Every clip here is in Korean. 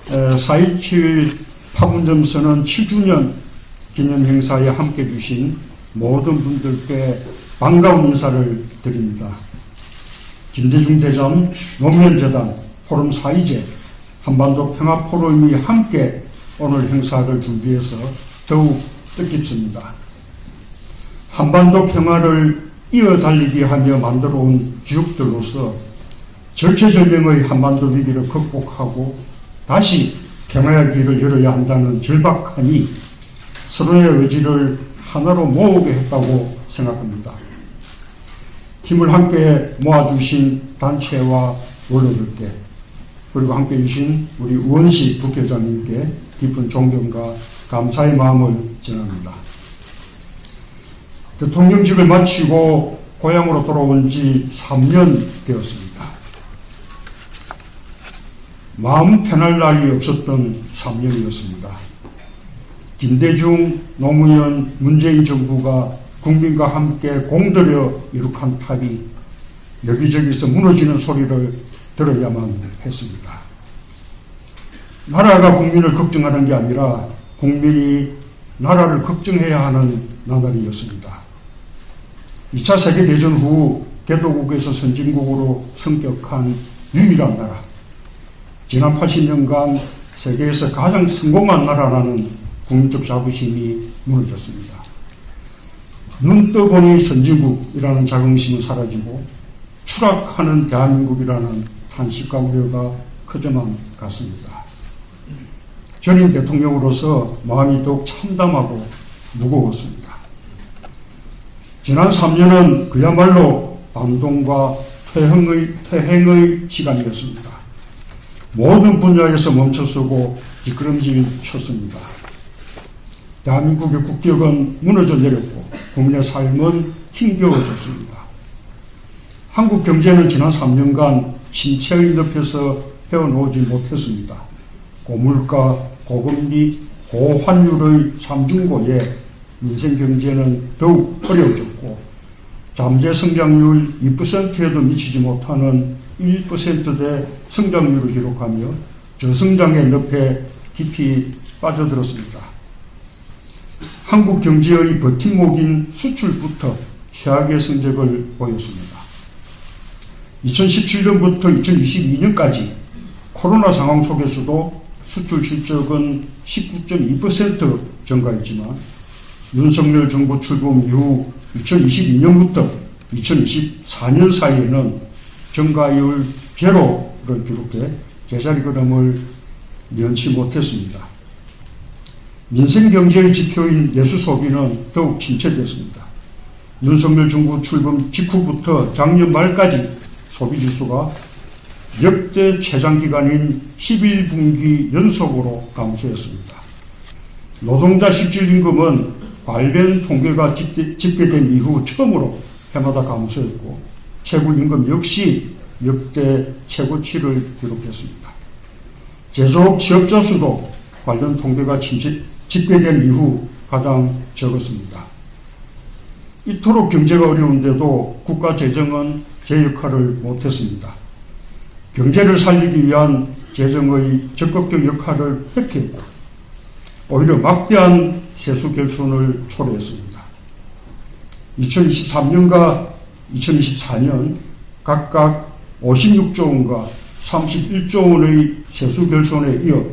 4.27 파문점선언 7주년 기념 행사에 함께 해주신 모든 분들께 반가운 인사를 드립니다. 김대중 대전, 노무현 재단, 포럼 4.2제, 한반도 평화 포럼이 함께 오늘 행사를 준비해서 더욱 뜻깊습니다. 한반도 평화를 이어달리기 하며 만들어온 주역들로서 절체절명의 한반도 위기를 극복하고 다시 평화의 길을 열어야 한다는 절박함이 서로의 의지를 하나로 모으게 했다고 생각합니다. 힘을 함께 모아주신 단체와 원로들께 그리고 함께 해주신 우리 우원식 국회의장님께 깊은 존경과 감사의 마음을 전합니다. 대통령직을 마치고 고향으로 돌아온 지 3년 되었습니다. 마음 편할 날이 없었던 3년이었습니다. 김대중, 노무현, 문재인 정부가 국민과 함께 공들여 이룩한 탑이 여기저기서 무너지는 소리를 들어야만 했습니다. 나라가 국민을 걱정하는 게 아니라 국민이 나라를 걱정해야 하는 나날이었습니다. 2차 세계대전 후 개도국에서 선진국으로 성격한 유일한 나라, 지난 80년간 세계에서 가장 성공한 나라라는 국민적 자부심이 무너졌습니다. 눈 떠보니 선진국이라는 자긍심은 사라지고 추락하는 대한민국이라는 탄식과 우려가 커져만 갔습니다. 전임 대통령으로서 마음이 더욱 참담하고 무거웠습니다. 지난 3년은 그야말로 반동과 퇴행의 시간이었습니다. 모든 분야에서 멈춰서고 뒷걸음질 쳤습니다. 대한민국의 국격은 무너져 내렸고 국민의 삶은 힘겨워졌습니다. 한국 경제는 지난 3년간 침체의 늪에서 헤어나오지 못했습니다. 고물가, 고금리, 고환율의 삼중고에 민생 경제는 더욱 어려워졌고 잠재 성장률 2%에도 미치지 못하는 1%대 성장률을 기록하며 저성장의 늪에 깊이 빠져들었습니다. 한국 경제의 버팀목인 수출부터 최악의 성적을 보였습니다. 2017년부터 2022년까지 코로나 상황 속에서도 수출 실적은 19.2% 증가했지만 윤석열 정부 출범 이후 2022년부터 2024년 사이에는 증가율 제로를 기록해 제자리 걸음을 면치 못했습니다. 민생 경제의 지표인 내수 소비는 더욱 침체됐습니다. 윤석열 정부 출범 직후부터 작년 말까지 소비 지수가 역대 최장 기간인 11분기 연속으로 감소했습니다. 노동자 실질임금은 관련 통계가 집계된 이후 처음으로 해마다 감소했고 최고임금 역시 역대 최고치를 기록했습니다. 제조업 취업자 수도 관련 통계가 집계된 이후 가장 적었습니다. 이토록 경제가 어려운데도 국가 재정은 제 역할을 못했습니다. 경제를 살리기 위한 재정의 적극적 역할을 획기했고 오히려 막대한 세수 결손을 초래했습니다. 2023년과 2024년 각각 56조 원과 31조 원의 세수 결손에 이어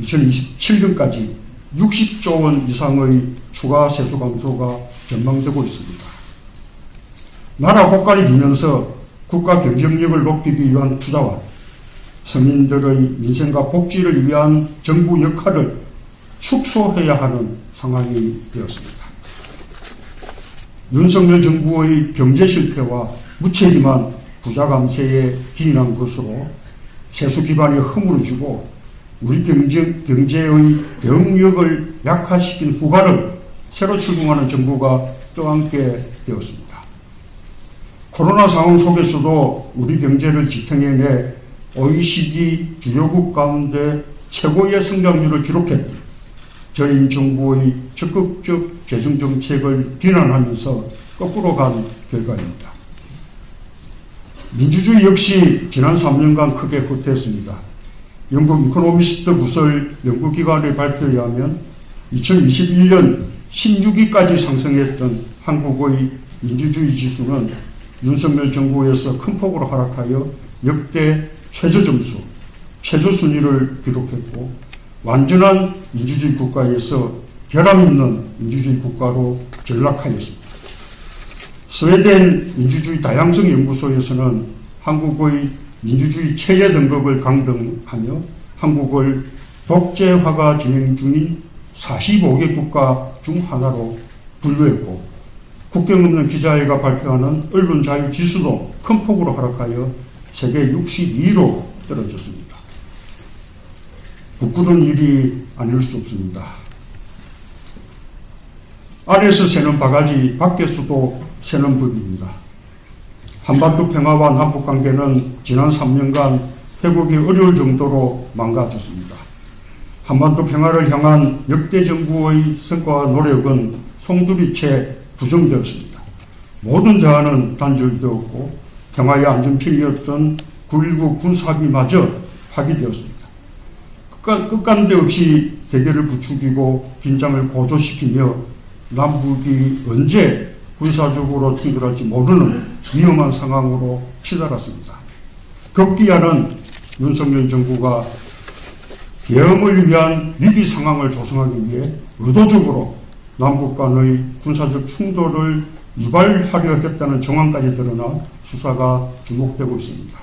2027년까지 60조 원 이상의 추가 세수 감소가 전망되고 있습니다. 나라 국가를 이면서 국가 경쟁력을 높이기 위한 투자와 서민들의 민생과 복지를 위한 정부 역할을 축소해야 하는 상황이 되었습니다. 윤석열 정부의 경제 실패와 무책임한 부자 감세에 기인한 것으로 세수 기반이 허물어지고 우리 경제의 병력을 약화시킨 후과를 새로 출범하는 정부가 떠안게 되었습니다. 코로나 상황 속에서도 우리 경제를 지탱해내 OECD 주요국 가운데 최고의 성장률을 기록했던 전임 정부의 적극적 재정정책을 비난하면서 거꾸로 간 결과입니다. 민주주의 역시 지난 3년간 크게 후퇴했습니다. 영국 이코노미스트 부설 연구기관의 발표에 의하면 2021년 16위까지 상승했던 한국의 민주주의 지수는 윤석열 정부에서 큰 폭으로 하락하여 역대 최저점수, 최저순위를 기록했고 완전한 민주주의 국가에서 결함 있는 민주주의 국가로 전락하였습니다. 스웨덴 민주주의 다양성 연구소에서는 한국의 민주주의 최저 등급을 강등하며 한국을 독재화가 진행 중인 45개 국가 중 하나로 분류했고 국경 없는 기자회가 발표하는 언론 자유 지수도 큰 폭으로 하락하여 세계 62위로 떨어졌습니다. 부끄러운 일이 아닐 수 없습니다. 안에서 새는 바가지, 밖에서도 새는 법입니다. 한반도 평화와 남북관계는 지난 3년간 회복이 어려울 정도로 망가졌습니다. 한반도 평화를 향한 역대 정부의 성과와 노력은 송두리째 부정되었습니다. 모든 대화는 단절되었고 평화의 안전핀이었던 9.19 군사합의마저 파기되었습니다. 끝간데 없이 대결을 부추기고 긴장을 고조시키며 남북이 언제 군사적으로 충돌할지 모르는 위험한 상황으로 치달았습니다. 급기야는 윤석열 정부가 계엄을 위한 위기 상황을 조성하기 위해 의도적으로 남북 간의 군사적 충돌을 유발하려 했다는 정황까지 드러나 수사가 주목되고 있습니다.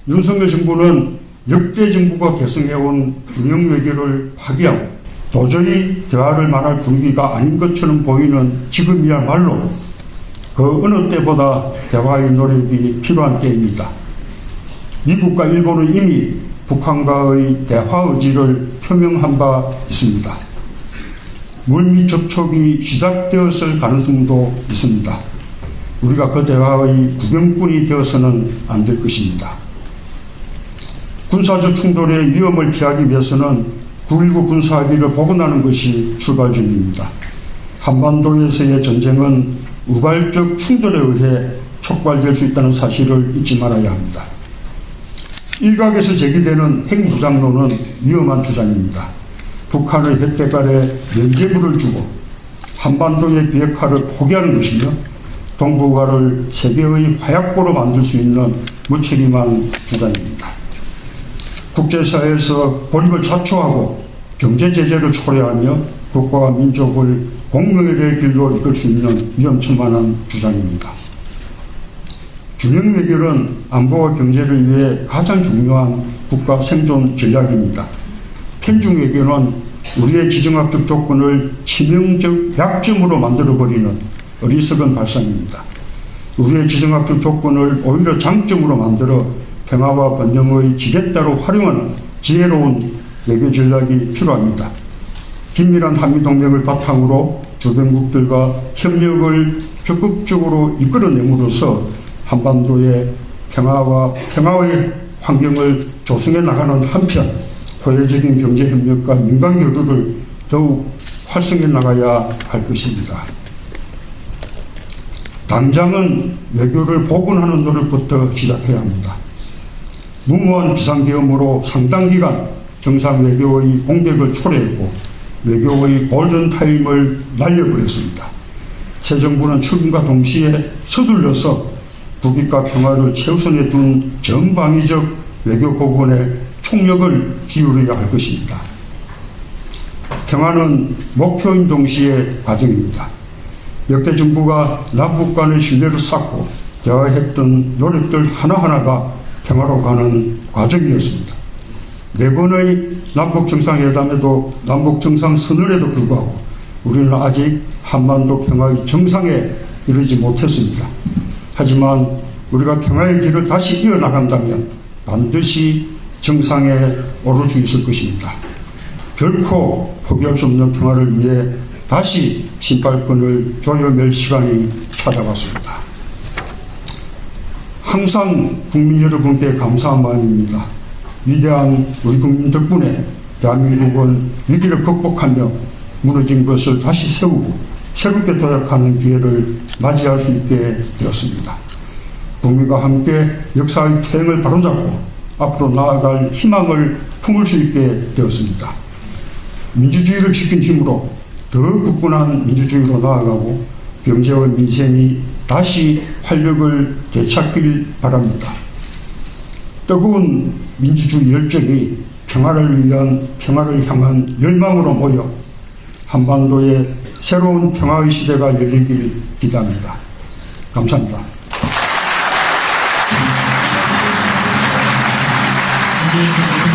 윤석열 정부는 역대 정부가 계승해온 균형 외교를 파기하고 도저히 대화를 말할 분위기가 아닌 것처럼 보이는 지금이야말로 그 어느 때보다 대화의 노력이 필요한 때입니다. 미국과 일본은 이미 북한과의 대화 의지를 표명한 바 있습니다. 물밑 접촉이 시작되었을 가능성도 있습니다. 우리가 그 대화의 구경꾼이 되어서는 안 될 것입니다. 군사적 충돌의 위험을 피하기 위해서는 9.19 군사합의를 복원하는 것이 출발점입니다. 한반도에서의 전쟁은 우발적 충돌에 의해 촉발될 수 있다는 사실을 잊지 말아야 합니다. 일각에서 제기되는 핵무장론은 위험한 주장입니다. 북한의 혜택 아래 면죄부를 주고 한반도의 비핵화를 포기하는 것이며 동북아를 세계의 화약고로 만들 수 있는 무책임한 주장입니다. 국제사회에서 고립을 자초하고 경제제재를 초래하며 국가와 민족을 공명의 길로 이끌 수 있는 위험천만한 주장입니다. 균형 외교는 안보와 경제를 위해 가장 중요한 국가 생존 전략입니다. 편중 외교는 우리의 지정학적 조건을 치명적 약점으로 만들어버리는 어리석은 발상입니다. 우리의 지정학적 조건을 오히려 장점으로 만들어 평화와 번영의 지렛대로 활용하는 지혜로운 외교 전략이 필요합니다. 긴밀한 한미동맹을 바탕으로 주변국들과 협력을 적극적으로 이끌어내므로써 한반도의 평화의 환경을 조성해 나가는 한편 포괄적인 경제협력과 민간교류를 더욱 활성해 나가야 할 것입니다. 당장은 외교를 복원하는 노력부터 시작해야 합니다. 무모한 비상계엄으로 상당 기간 정상 외교의 공백을 초래했고 외교의 골든타임을 날려버렸습니다. 새 정부는 출범과 동시에 서둘러서 국익과 평화를 최우선에 둔 전방위적 외교 복원에 총력을 기울여야 할 것입니다. 평화는 목표인 동시에 과정입니다. 역대 정부가 남북 간의 신뢰를 쌓고 대화했던 노력들 하나하나가 평화로 가는 과정이었습니다. 네 번의 남북 정상회담에도 남북 정상선언에도 불구하고 우리는 아직 한반도 평화의 정상에 이르지 못했습니다. 하지만 우리가 평화의 길을 다시 이어나간다면 반드시 정상에 오를 수 있을 것입니다. 결코 포기할 수 없는 평화를 위해 다시 신발끈을 조여맬 시간이 찾아왔습니다. 항상 국민 여러분께 감사한 마음입니다. 위대한 우리 국민 덕분에 대한민국은 위기를 극복하며 무너진 것을 다시 세우고 새롭게 도약하는 기회를 맞이할 수 있게 되었습니다. 국민과 함께 역사의 퇴행을 바로잡고 앞으로 나아갈 희망을 품을 수 있게 되었습니다. 민주주의를 지킨 힘으로 더 굳건한 민주주의로 나아가고 경제와 민생이 다시 활력을 되찾길 바랍니다. 뜨거운 민주주의 열정이 평화를 향한 열망으로 모여 한반도의 새로운 평화의 시대가 열리길 기대합니다. 감사합니다. 네,